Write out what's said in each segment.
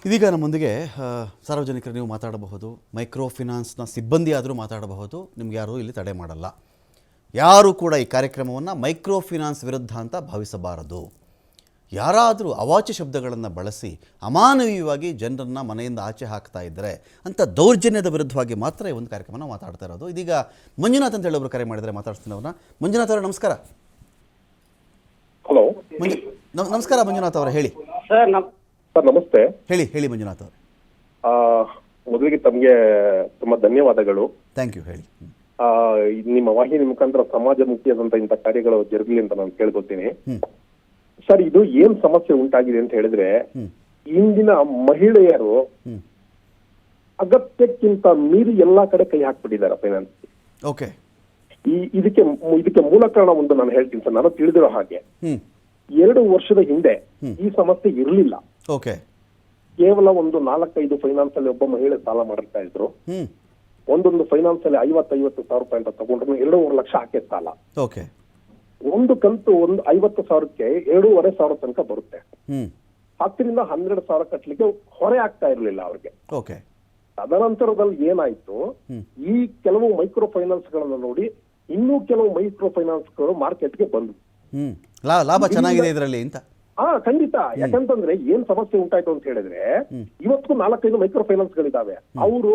ಇದೀಗ ನಮ್ಮೊಂದಿಗೆ ಸಾರ್ವಜನಿಕರು ನೀವು ಮಾತಾಡಬಹುದು, ಮೈಕ್ರೋ ಫಿನಾನ್ಸ್ನ ಸಿಬ್ಬಂದಿ ಆದರೂ ಮಾತಾಡಬಹುದು, ನಿಮ್ಗೆ ಯಾರೂ ಇಲ್ಲಿ ತಡೆ ಮಾಡಲ್ಲ. ಯಾರೂ ಕೂಡ ಈ ಕಾರ್ಯಕ್ರಮವನ್ನು ಮೈಕ್ರೋ ಫಿನಾನ್ಸ್ ವಿರುದ್ಧ ಅಂತ ಭಾವಿಸಬಾರದು. ಯಾರಾದರೂ ಅವಾಚ್ಯ ಶಬ್ದಗಳನ್ನು ಬಳಸಿ ಅಮಾನವೀಯವಾಗಿ ಜನರನ್ನು ಮನೆಯಿಂದ ಆಚೆ ಹಾಕ್ತಾ ಇದ್ದರೆ ಅಂತ ದೌರ್ಜನ್ಯದ ವಿರುದ್ಧವಾಗಿ ಮಾತ್ರ ಈ ಒಂದು ಕಾರ್ಯಕ್ರಮನ ಮಾತಾಡ್ತಾ ಇರೋದು. ಇದೀಗ ಮಂಜುನಾಥ್ ಅಂತ ಹೇಳೋರು ಕರೆ ಮಾಡಿದರೆ ಮಾತಾಡ್ತೀನಿ ಅವ್ರನ್ನ. ಮಂಜುನಾಥ್ ಅವರೇ ನಮಸ್ಕಾರ. ಹಲೋ, ನಮಸ್ಕಾರ ಮಂಜುನಾಥ್ ಅವರೇ, ಹೇಳಿ ಸರ್. ನಮಸ್ತೆ. ಹೇಳಿ ಮಂಜುನಾಥ್ ಅವರೇ. ಮೊದಲಿಗೆ ತಮಗೆ ತುಂಬಾ ಧನ್ಯವಾದಗಳು. Thank you. ಹೇಳಿ. ನಿಮ್ಮ ವಾಹಿನಿ ಮುಖಾಂತರ ಸಮಾಜಮುಖಿಯಾದಂತ ಇಂಥ ಕಾರ್ಯಗಳು ಜರುಗಲಿ ಅಂತ ನಾನು ಕೇಳ್ಕೊತೀನಿ. ಸರ್, ಇದು ಏನ್ ಸಮಸ್ಯೆ ಉಂಟಾಗಿದೆ ಅಂತ ಹೇಳಿದ್ರೆ, ಇಂದಿನ ಮಹಿಳೆಯರು ಅಗತ್ಯಕ್ಕಿಂತ ಮೀರಿ ಎಲ್ಲಾ ಕಡೆ ಕೈ ಹಾಕ್ಬಿಟ್ಟಿದ್ದಾರೆ ಫೈನಾನ್ಸ್. ಓಕೆ. ಇದಕ್ಕೆ ಮೂಲ ಕಾರಣ ಒಂದು ನಾನು ಹೇಳ್ತೀನಿ ಸರ್. ನಾನು ತಿಳಿದಿರೋ ಹಾಗೆ 2 ವರ್ಷದ ಹಿಂದೆ ಈ ಸಮಸ್ಯೆ ಇರಲಿಲ್ಲ. ಓಕೆ. ಕೇವಲ ಒಂದು 4-5 ಫೈನಾನ್ಸ್ ಅಲ್ಲಿ ಒಬ್ಬ ಮಹಿಳೆ ಸಾಲ ಮಾಡ್ತಾ ಇದ್ರು. ಒಂದೊಂದು ಫೈನಾನ್ಸ್ ಅಲ್ಲಿ 50,000 ರೂಪಾಯಿ ಅಂತ ತಗೊಂಡ್ರು 2.5 ಲಕ್ಷ ಹಾಕಿ ಸಾಲ. ಓಕೆ. ಒಂದು ಕಂತು ಒಂದು 50,000ಕ್ಕೆ 2,500 ತನಕ ಬರುತ್ತೆ. 10ರಿಂದ 12,000 ಕಟ್ಟಲಿಕ್ಕೆ ಹೊರೆ ಆಗ್ತಾ ಇರ್ಲಿಲ್ಲ ಅವ್ರಿಗೆ. ಓಕೆ. ತದನಂತರದಲ್ಲಿ ಏನಾಯ್ತು, ಈ ಕೆಲವು ಮೈಕ್ರೋ ಫೈನಾನ್ಸ್ ಗಳನ್ನ ನೋಡಿ ಇನ್ನೂ ಕೆಲವು ಮೈಕ್ರೋ ಫೈನಾನ್ಸ್ ಗಳು ಮಾರ್ಕೆಟ್ಗೆ ಬಂದ್ವು. ಲಾಭ ಚೆನ್ನಾಗಿದೆ ಇದರಲ್ಲಿ ಅಂತ. ಖಂಡಿತ. ಯಾಕಂತಂದ್ರೆ ಏನ್ ಸಮಸ್ಯೆ ಉಂಟಾಯ್ತು ಅಂತ ಹೇಳಿದ್ರೆ, ಇವತ್ತು 4-5 ಮೈಕ್ರೋ ಫೈನಾನ್ಸ್ ಗಳಿದಾವೆ. ಅವರು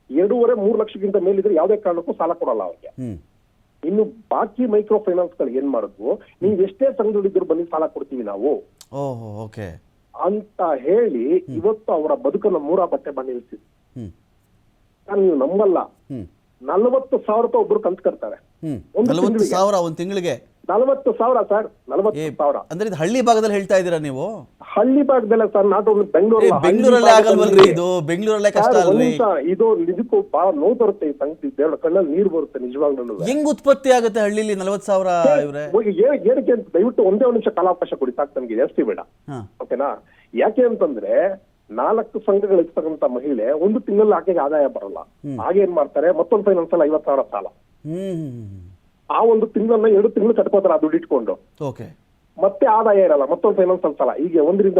2.5-3 ಲಕ್ಷಕ್ಕಿಂತ ಮೇಲಿದ್ರೆ ಯಾವುದೇ ಕಾರಣಕ್ಕೂ ಸಾಲ ಕೊಡಲ್ಲ ಅವ್ರಿಗೆ. ಇನ್ನು ಬಾಕಿ ಮೈಕ್ರೋ ಫೈನಾನ್ಸ್ ಗಳು ಏನ್ ಮಾಡಿದ್ವು, ನೀವ್ ಎಷ್ಟೇ ಸಂಘದಲ್ಲಿದ್ರು ಬನ್ನಿ ಸಾಲ ಕೊಡ್ತೀವಿ ನಾವು ಅಂತ ಹೇಳಿ ಇವತ್ತು ಅವರ ಬದುಕನ್ನ ಮೂರ ಬಟ್ಟೆ ಬನ್ನಿ ನಿಲ್ಸಿದ್ರು. ನೀವು ನಂಬಲ್ಲ, 40,000 ರೂಪಾಯಿ ಒಬ್ರು ಕಂತು ಕಟ್ತಾರೆ. 40,000 ಒಂದು ತಿಂಗಳಿಗೆ? 40,000 ಸರ್, 40,000. ಅಂದ್ರೆ ಇದು ಹಳ್ಳಿ ಭಾಗದಲ್ಲಿ ಹೇಳ್ತಾ ಇದ್ದೀರಾ ನೀವು? ಹಳ್ಳಿ ಭಾಗದಲ್ಲ ಸರ್, ನಾಟ್ ಓನ್ಲಿ ಬೆಂಗಳೂರಲ್ಲೇ ಆಗಲ್ವಲ್ರಿ ಇದು? ಬೆಂಗಳೂರಲ್ಲೇ ಕಷ್ಟ ಅಲ್ರಿ ಇದು? ನಿಜಕ್ಕೂ ಬಹಳ ನೋವು ಬರುತ್ತೆ. ಈ ಸಂಗತಿ ಕಣ್ಣಲ್ಲಿ ನೀರು ಬರುತ್ತೆ ನಿಜವಾಗ್ಲೂ. ಹೆಂಗ್ ಉತ್ಪತ್ತಿ ಆಗುತ್ತೆ ಹಳ್ಳಿಲಿ 40,000 ಇವ್ರೆ? ಏನಕ್ಕೆ ಅಂತ ದಯವಿಟ್ಟು ಒಂದೇ ಒಂದು ನಿಮಿಷ ಕಾಲಾವಕಾಶ ಕೊಡಿ ಸಾಕು, ನನಗೆ ಜಾಸ್ತಿ ಬೇಡ. ಓಕೆನಾ? ಯಾಕೆ ಅಂತಂದ್ರೆ 4 ಸಂಘಗಳಿರ್ತಕ್ಕಂಥ ಮಹಿಳೆ ಒಂದು ತಿಂಗಳಲ್ಲಿ ಆಕೆಗೆ ಆದಾಯ ಬರಲ್ಲ. ಹಾಗೆ ಏನ್ ಮಾಡ್ತಾರೆ, ಮತ್ತೊಂದು ಫೈನಾನ್ಸ್ ಅಲ್ಲಿ 50,000 ಸಾಲ. ಆ ಒಂದು ತಿಂಗಳನ್ನ 2 ತಿಂಗಳು ಕಟ್ಕೋತಾರೆ ಆ ದುಡ್ಡು ಇಟ್ಕೊಂಡು. ಮತ್ತೆ ಆದಾಯ ಇರಲ್ಲ, ಮತ್ತೊಂದು ಫೈನಾನ್ಸ್ ಅಲ್ಲಿ ಸಾಲ. ಹೀಗೆ ಒಂದರಿಂದ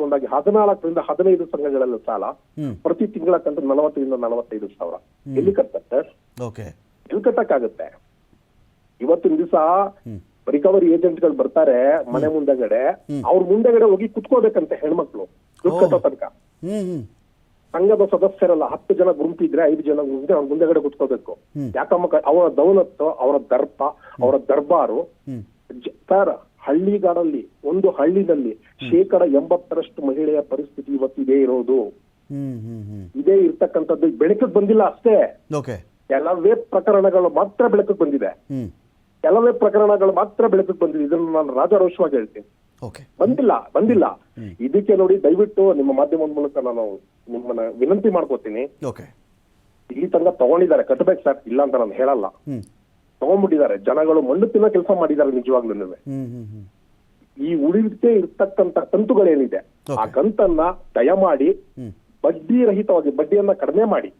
ಒಂದಾಗಿ 14ರಿಂದ 15 ಸಂಘಗಳಲ್ಲಿ ಸಾಲ. ಪ್ರತಿ ತಿಂಗಳ ಕಂತು 40ರಿಂದ 45,000. ಎಲ್ಲಿ ಕಟ್ತಾರೆ? ಎಲ್ಲಿ ಕಟ್ಟಕ್ಕಾಗುತ್ತೆ? ಇವತ್ತಿನ ದಿವಸ ರಿಕವರಿ ಏಜೆಂಟ್ ಗಳು ಬರ್ತಾರೆ ಮನೆ ಮುಂದೆಗಡೆ, ಅವ್ರ ಮುಂದೆಗಡೆ ಹೋಗಿ ಕುತ್ಕೋಬೇಕಂತೆ ಹೆಣ್ಮಕ್ಳು ದುಡ್ಡು ಕಟ್ಟೋ ತನಕ. ಸಂಘದ ಸದಸ್ಯರಲ್ಲ, 10 ಜನ ಗುಂಪಿದ್ರೆ 5 ಜನ ಗುಂಪಿದ್ರೆ ಅವ್ರ ಮುಂದೆಗಡೆ ಕುತ್ಕೋಬೇಕು. ಯಾಕಮ್ಮ? ಅವರ ದೌಲತ್ತು, ಅವರ ದರ್ಪ, ಅವರ ದರ್ಬಾರು. ಸರ್, ಹಳ್ಳಿಗಾಡಲ್ಲಿ ಒಂದು ಹಳ್ಳಿನಲ್ಲಿ 80% ಮಹಿಳೆಯ ಪರಿಸ್ಥಿತಿ ಇವತ್ತಿದೆ ಇರೋದು. ಇದೇ ಇರ್ತಕ್ಕಂಥದ್ದು ಬೆಳಕಿಗೆ ಬಂದಿಲ್ಲ ಅಷ್ಟೇ. ಕೆಲವೇ ಪ್ರಕರಣಗಳು ಮಾತ್ರ ಬೆಳಕಿಗೆ ಬಂದಿದೆ. ಇದನ್ನು ನಾನು ರಾಜಾರೋಷವಾಗಿ ಹೇಳ್ತೀನಿ. ಬಂದಿಲ್ಲ. ಇದಕ್ಕೆ ನೋಡಿ, ದಯವಿಟ್ಟು ನಿಮ್ಮ ಮಾಧ್ಯಮದ ಮೂಲಕ ನಾನು ನಿಮ್ಮನ್ನ ವಿನಂತಿ ಮಾಡ್ಕೋತೀನಿ. ಇಲ್ಲಿ ತನಕ ತಗೊಂಡಿದ್ದಾರೆ, ಕಟ್ಟಬೇಕು ಸರ್, ಇಲ್ಲ ಅಂತ ನಾನು ಹೇಳಲ್ಲ. ತಗೊಂಡ್ಬಿಟ್ಟಿದ್ದಾರೆ ಜನಗಳು, ಮಣ್ಣು ತಿನ್ನೋ ಕೆಲಸ ಮಾಡಿದ್ದಾರೆ ನಿಜವಾಗ್ಲೂ. ಈ ಉಳಿದೇ ಇರ್ತಕ್ಕಂಥ ಕಂತುಗಳೇನಿದೆ, ಆ ಕಂತನ್ನ ದಯಮಾಡಿ ಬಡ್ಡಿ ರಹಿತವಾಗಿ, ಬಡ್ಡಿಯನ್ನ ಕಡಿಮೆ ಮಾಡಿ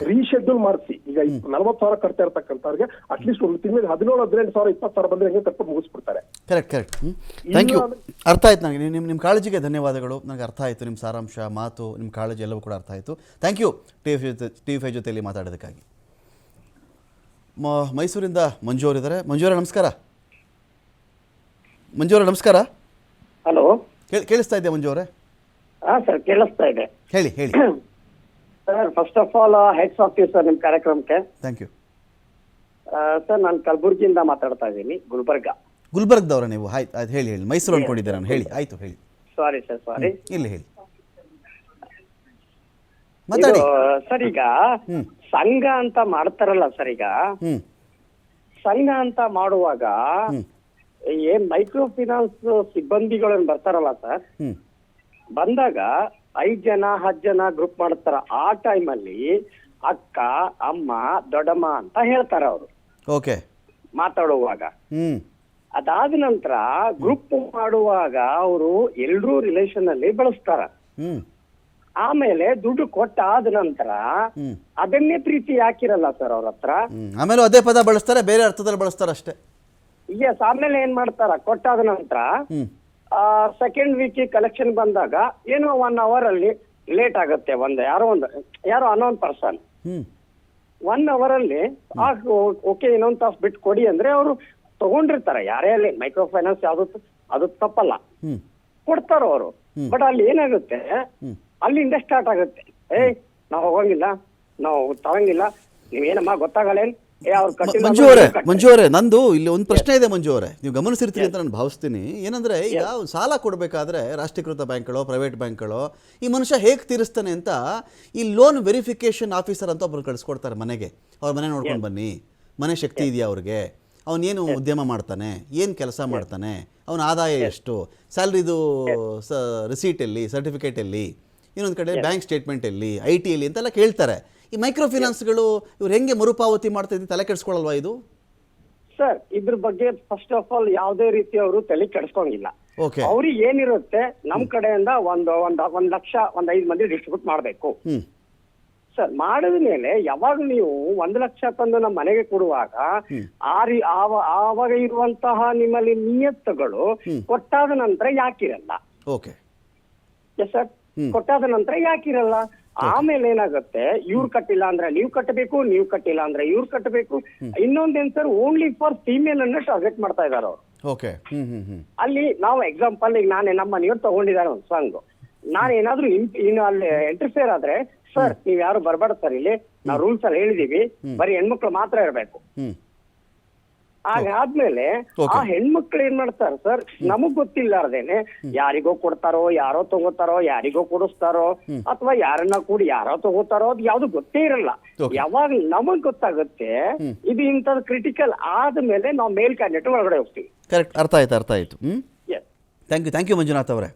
ರೀಶೆಡ್ಯೂಲ್ ಮಾಡಿಸಿ. ಈಗ 40,000 ಕಟ್ತಾ ಇರ್ತಕ್ಕಂಥವ್ರಿಗೆ ಅಟ್ಲೀಸ್ಟ್ ಒಂದು ತಿಂಗಳಿಗೆ 17,000-18,000 20,000 ಬಂದ್ರೆ ಹೆಂಗೆ ಕಟ್ಕೊಂಡು ಮುಗಿಸ್ಬಿಡ್ತಾರೆ. ಕರೆಕ್ಟ್. Thank you. ಅರ್ಥ ಆಯ್ತು ನನಗೆ. ನಿಮ್ಮ ಕಾಳಜಿಗೆ ಧನ್ಯವಾದಗಳು. ನನಗೆ ಅರ್ಥ ಆಯಿತು, ನಿಮ್ಮ ಸಾರಾಂಶ, ಮಾತು, ನಿಮ್ಮ ಕಾಳಜಿ ಎಲ್ಲವೂ ಕೂಡ ಅರ್ಥ ಆಯಿತು. ಥ್ಯಾಂಕ್ ಯು TV5 ಜೊತೆಯಲ್ಲಿ ಮಾತಾಡೋದಕ್ಕಾಗಿ. ಮೈಸೂರಿಂದ ಮಂಜು ಅವರಿದ್ದಾರೆ. ಮಂಜು ಅವರೇ ನಮಸ್ಕಾರ. ನಮಸ್ಕಾರ. ಹಲೋ, ಕೇಳಿಸ್ತಾ ಇದೆಯಾ ಮಂಜು ಅವರೇ? ಸರ್ ಕೇಳಿಸ್ತಾ ಇದೆ. ಹೇಳಿ. Sir, first of all hats off you sir, ನಿಮ್ಮ ಕಾರ್ಯಕ್ರಮಕ್ಕೆ. Thank you sir. ನಾನು ಕಲಬುರಗಿಯಿಂದ ಮಾತಾಡ್ತಾ ಇದ್ದೀನಿ, ಗುಲ್ಬರ್ಗದವರ ನೀವು? ಆಯ್ತು ಹೇಳಿ. ಮೈಸೂರು ಅನ್ಕೊಂಡಿದ್ದೆ ನಾನು. ಹೇಳಿ. ಆಯ್ತು ಹೇಳಿ. ಸಾರಿ ಸರ್, ಸಾರಿ. ಇಲ್ಲಿ ಹೇಳಿ, ಮಾತಾಡಿ ಸರ್. ಈಗ ಸಂಘ ಅಂತ ಮಾಡ್ತಾರಲ್ಲ ಸರ್, ಈಗ ಸಂಘ ಅಂತ ಮಾಡುವಾಗ ಏನ್ ಮೈಕ್ರೋ ಫಿನಾನ್ಸ್ ಸಿಬ್ಬಂದಿಗಳನ್ನ ಬರ್ತಾರಲ್ಲ ಸರ್, ಬಂದಾಗ 5 ಜನ 10 ಜನ ಗ್ರೂಪ್ ಮಾಡ್ತಾರ. ಆ ಟೈಮಲ್ಲಿ ಅಕ್ಕ, ಅಮ್ಮ, ದೊಡ್ಡಮ್ಮ ಅಂತ ಹೇಳ್ತಾರ ಅವರು ಮಾತಾಡುವಾಗ. ಅದಾದ ನಂತರ ಗ್ರೂಪ್ ಮಾಡುವಾಗ ಅವರು ಎಲ್ರೂ ರಿಲೇಷನ್ ಅಲ್ಲಿ ಬಳಸ್ತಾರ. ಆಮೇಲೆ ದುಡ್ಡು ಕೊಟ್ಟಾದ ನಂತರ ಅದನ್ನೇ ಪ್ರೀತಿ ಹಾಕಿರಲ್ಲ ಸರ್ ಅವ್ರ ಹತ್ರ. ಆಮೇಲೆ ಅದೇ ಪದ ಬಳಸ್ತಾರೆ, ಬೇರೆ ಅರ್ಥದಲ್ಲಿ ಬಳಸ್ತಾರೆ ಅಷ್ಟೇ. ಆಮೇಲೆ ಏನ್ ಮಾಡ್ತಾರ, ಕೊಟ್ಟಾದ ನಂತರ ಸೆಕೆಂಡ್ ವೀಕ್ ಕಲೆಕ್ಷನ್ ಬಂದಾಗ ಏನೋ 1 hour ಅಲ್ಲಿ ಲೇಟ್ ಆಗುತ್ತೆ, ಯಾರೋ ಅನ್ನೋನ್ ಪರ್ಸನ್ ಹ್ಞೂ 1 ಅವರ್ ಅಲ್ಲಿ ಓಕೆ ಇನ್ನೊಂದು ತಾಸು ಬಿಟ್ಟು ಕೊಡಿ ಅಂದ್ರೆ ಅವರು ತಗೊಂಡಿರ್ತಾರೆ. ಯಾರೇ ಅಲ್ಲಿ ಮೈಕ್ರೋ ಫೈನಾನ್ಸ್ ಅದು ತಪ್ಪಲ್ಲ, ಹ್ಞೂ ಕೊಡ್ತಾರ ಅವರು. ಬಟ್ ಅಲ್ಲಿ ಏನಾಗುತ್ತೆ, ಅಲ್ಲಿಂದ ಸ್ಟಾರ್ಟ್ ಆಗುತ್ತೆ. ನಾವು ಹೋಗಂಗಿಲ್ಲ, ನಾವು ತಗೊಂಗಿಲ್ಲ, ನೀವೇನಮ್ಮ ಗೊತ್ತಾಗಲ್ಲೇನ್, ಮಂಜು ಅವರೇ ನಂದು ಇಲ್ಲಿ ಒಂದು ಪ್ರಶ್ನೆ ಇದೆ ಮಂಜು ಅವರೇ, ನೀವು ಗಮನಿಸಿರ್ತೀರಿ ಅಂತ ನಾನು ಭಾವಿಸ್ತೀನಿ. ಏನಂದ್ರೆ ಈಗ ಸಾಲ ಕೊಡಬೇಕಾದ್ರೆ ರಾಷ್ಟ್ರೀಕೃತ ಬ್ಯಾಂಕ್ಗಳು, ಪ್ರೈವೇಟ್ ಬ್ಯಾಂಕ್ಗಳು ಈ ಮನುಷ್ಯ ಹೇಗೆ ತೀರಿಸ್ತಾನೆ ಅಂತ ಈ ಲೋನ್ ವೆರಿಫಿಕೇಶನ್ ಆಫೀಸರ್ ಅಂತ ಒಬ್ರು ಕಳಿಸ್ಕೊಡ್ತಾರೆ ಮನೆಗೆ. ಅವ್ರ ಮನೆ ನೋಡ್ಕೊಂಡು ಬನ್ನಿ, ಮನೆ ಶಕ್ತಿ ಇದೆಯಾ ಅವ್ರಿಗೆ, ಅವನೇನು ಉದ್ಯಮ ಮಾಡ್ತಾನೆ, ಏನು ಕೆಲಸ ಮಾಡ್ತಾನೆ, ಅವನ ಆದಾಯ ಎಷ್ಟು, ಸ್ಯಾಲ್ರಿದು ರಿಸೀಟಲ್ಲಿ, ಸರ್ಟಿಫಿಕೇಟಲ್ಲಿ, ಇನ್ನೊಂದು ಕಡೆ ಬ್ಯಾಂಕ್ ಸ್ಟೇಟ್ಮೆಂಟಲ್ಲಿ, IT ಅಂತೆಲ್ಲ ಕೇಳ್ತಾರೆ. ಈ ಮೈಕ್ರೋ ಫಿನಾನ್ಸ್ಗಳು ಇವ್ರು ಹೆಂಗೆ ಮರುಪಾವತಿ ಮಾಡ್ತಾ ಇದ್ದೀವಿ, ತಲೆ ಕೆಡಿಸ್ಕೊಳ್ಳಲ್ವಾ ಇದು? ಸರ್ ಇದ್ರ ಬಗ್ಗೆ ಫಸ್ಟ್ ಆಫ್ ಆಲ್ ಯಾವುದೇ ರೀತಿ ಅವರು ತಲೆ ಕೆಡಿಸ್ಕೊಂಗಿಲ್ಲ. ಓಕೆ, ಅವ್ರಿಗೆ ಏನಿರುತ್ತೆ ನಮ್ಮ ಕಡೆಯಿಂದ ಒಂದ್ ಲಕ್ಷ 5 ಮಂದಿ ಡಿಸ್ಟ್ರಿಬ್ಯೂಟ್ ಮಾಡ್ಬೇಕು ಸರ್. ಮಾಡಿದ ಮೇಲೆ ಯಾವಾಗ ನೀವು 1 ಲಕ್ಷ ತಂದು ನಮ್ಮ ಮನೆಗೆ ಕೊಡುವಾಗ ಆವಾಗ ಇರುವಂತಹ ನಿಮ್ಮಲ್ಲಿ ನಿಯತ್ತುಗಳು ಕೊಟ್ಟಾದ ನಂತರ ಯಾಕಿರಲ್ಲ? ಓಕೆ ಎಸ್ ಸರ್, ಕೊಟ್ಟಾದ ನಂತರ ಯಾಕಿರಲ್ಲ? ಆಮೇಲೆ ಏನಾಗುತ್ತೆ, ಇವ್ರು ಕಟ್ಟಿಲ್ಲ ಅಂದ್ರೆ ನೀವು ಕಟ್ಟಬೇಕು, ನೀವು ಕಟ್ಟಿಲ್ಲ ಅಂದ್ರೆ ಇವ್ರು ಕಟ್ಟಬೇಕು. ಇನ್ನೊಂದೇನ್ ಸರ್, ಓನ್ಲಿ ಫಾರ್ ಫೀಮೇಲ್ ಅನ್ನ ಟಾರ್ಗೆಟ್ ಮಾಡ್ತಾ ಇದಾರೆ ಅವ್ರು. ಓಕೆ, ಅಲ್ಲಿ ನಾವು ಎಕ್ಸಾಂಪಲ್, ಈಗ ನಮ್ಮ ಮನೆಯವ್ರು ತಗೊಂಡಿದ್ದಾರೆ ಒಂದು ಸಾಂಗ್, ನಾನೇನಾದ್ರೂ ಇನ್ನು ಅಲ್ಲಿ ಎಂಟ್ರಿಫೇರ್ ಆದ್ರೆ, ಸರ್ ನೀವ್ ಯಾರು ಬರ್ಬಾರ್ದು ಸರ್, ಇಲ್ಲಿ ನಾವು ರೂಲ್ಸ್ ಅಲ್ಲಿ ಹೇಳಿದೀವಿ, ಬರೀ ಹೆಣ್ಮಕ್ಳು ಮಾತ್ರ ಇರ್ಬೇಕು. ಹಾಗಾದ್ಮೇಲೆ ಆ ಹೆಣ್ಮಕ್ಳು ಏನ್ ಮಾಡ್ತಾರ ಸರ್, ನಮಗ್ ಗೊತ್ತಿಲ್ಲಾರ್ದೇನೆ ಯಾರಿಗೋ ಕೊಡ್ತಾರೋ, ಯಾರೋ ತಗೋತಾರೋ, ಯಾರಿಗೋ ಕೊಡಿಸ್ತಾರೋ, ಅಥವಾ ಯಾರನ್ನ ಕೂಡಿ ಯಾರೋ ತಗೋತಾರೋ, ಅದು ಯಾವ್ದು ಗೊತ್ತೇ ಇರಲ್ಲ. ಯಾವಾಗ ನಮಗ್ ಗೊತ್ತಾಗುತ್ತೆ ಇದು ಇಂಥದ್ದು ಕ್ರಿಟಿಕಲ್ ಆದ್ಮೇಲೆ ನಾವು ಮೇಲ್ ಕ್ಯಾಂಡಿಡೇಟ್ ಒಳಗಡೆ ಹೋಗ್ತೀವಿ. ಕರೆಕ್ಟ್, ಅರ್ಥ ಆಯ್ತು. ಥ್ಯಾಂಕ್ ಯು ಮಂಜುನಾಥ್ ಅವರೇ.